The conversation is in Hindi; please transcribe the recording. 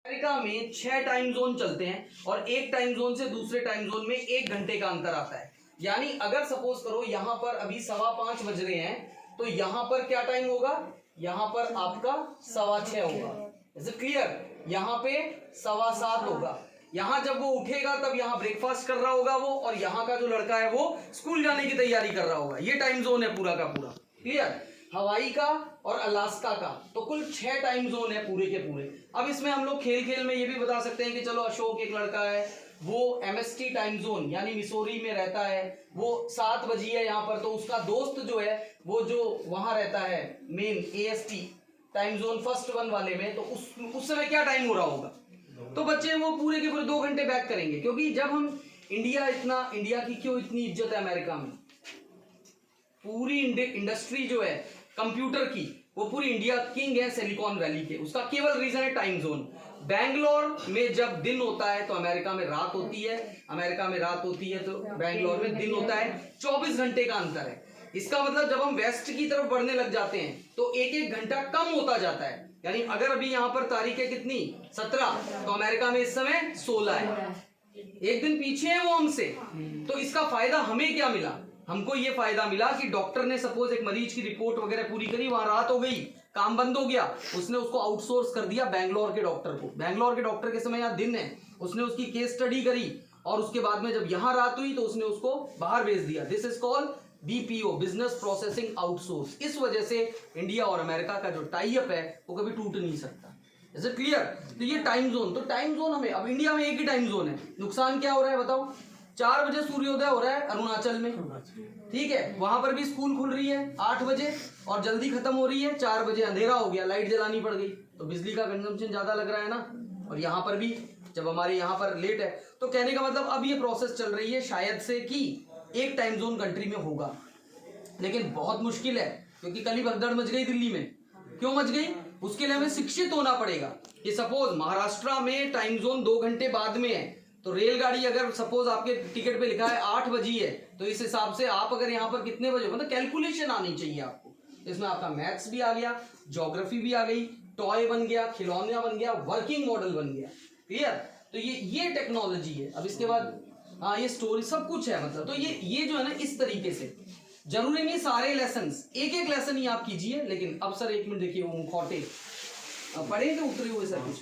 अमेरिका में 6 टाइम जोन चलते हैं और एक टाइम जोन से दूसरे टाइम जोन में 1 घंटे का अंतर आता है। यानी अगर सपोज करो यहां पर अभी 5:15 बज रहे हैं तो यहां पर क्या टाइम होगा, यहां पर आपका 6:15 होगा। Is it clear? यहां पे 7:15 होगा। यहां जब वो उठेगा तब यहां ब्रेकफास्ट कर रहा होगा वो, और यहां का जो लड़का है वो स्कूल जाने की तैयारी कर रहा होगा। ये टाइम जोन है पूरा का पूरा। क्लियर? हवाई का और अलास्का का तो कुल 6 टाइम जोन है पूरे के पूरे। अब इसमें हम लोग खेल खेल में ये भी बता सकते हैं कि चलो अशोक एक लड़का है, वो एमएसटी टाइम जोन यानी मिसोरी में रहता है, वो 7 बजी है यहाँ पर, तो उसका दोस्त जो है वो जो वहां रहता है main AST time zone first one वाले में, तो उस समय क्या टाइम हो रहा होगा। तो बच्चे वो पूरे के पूरे 2 घंटे बैक करेंगे, क्योंकि जब हम इंडिया की क्यों इतनी इज्जत है अमेरिका में, पूरी इंडस्ट्री जो है कंप्यूटर की वो पूरी इंडिया किंग है सिलिकॉन वैली के। उसका केवल रीजन है टाइम जोन। बैंगलोर में जब दिन होता है तो अमेरिका में रात होती है, अमेरिका में रात होती है तो बैंगलोर में दिन होता है। 24 घंटे का अंतर है। इसका मतलब जब हम वेस्ट की तरफ बढ़ने लग जाते हैं तो एक एक घंटा कम होता जाता है। यानी अगर अभी यहां पर तारीख है कितनी 17, तो अमेरिका में इस समय 16 है। एक दिन पीछे है वो हमसे। तो इसका फायदा हमें क्या मिला, हमको ये फायदा मिला कि डॉक्टर ने सपोज एक मरीज की रिपोर्ट वगैरह पूरी करी, वहां रात हो गई, काम बंद हो गया, उसने उसको आउटसोर्स कर दिया बैंगलोर के डॉक्टर को। बैंगलोर के डॉक्टर के समय यहाँ दिन है, उसने उसकी केस स्टडी करी और उसके बाद में जब यहाँ रात हुई तो उसने उसको बाहर भेज दिया। This is called BPO, business processing outsource. इस वजह से इंडिया और अमेरिका का जो टाई अप है वो कभी टूट नहीं सकता। Is it clear? तो ये टाइम जोन, तो टाइम जोन हमें, अब इंडिया में एक ही टाइम जोन है, नुकसान क्या हो रहा है बताओ। 4 बजे सूर्योदय हो रहा है अरुणाचल में, ठीक है, वहां पर भी स्कूल खुल रही है 8 बजे और जल्दी खत्म हो रही है 4 बजे, अंधेरा हो गया, लाइट जलानी पड़ गई, तो बिजली का कंजम्पशन ज्यादा लग रहा है ना। और यहाँ पर भी जब हमारे यहाँ पर लेट है, तो कहने का मतलब अब ये प्रोसेस चल रही है शायद से कि एक टाइम जोन कंट्री में होगा, लेकिन बहुत मुश्किल है, क्योंकि कल ही भगदड़ मच गई दिल्ली में। क्यों मच गई? उसके लिए हमें शिक्षित होना पड़ेगा कि सपोज महाराष्ट्र में टाइम जोन 2 घंटे बाद में है, तो रेलगाड़ी अगर सपोज आपके टिकट पे लिखा है 8 बजी है, तो इस हिसाब से आप अगर यहाँ पर कितने बजे, मतलब कैलकुलेशन आनी चाहिए आपको। इसमें आपका मैथ्स भी आ गया, ज्योग्राफी भी आ गई, टॉय बन गया, खिलौना बन गया, वर्किंग मॉडल बन गया। क्लियर? तो ये टेक्नोलॉजी है। अब इसके बाद हाँ ये स्टोरी सब कुछ है, मतलब तो ये जो है ना इस तरीके से, जरूरी नहीं सारे लेसन्स एक एक लेसन ही आप कीजिए, लेकिन अब सर 1 मिनट देखिए, वो मुखौटे पढ़ेंगे उतरे हुए सर कुछ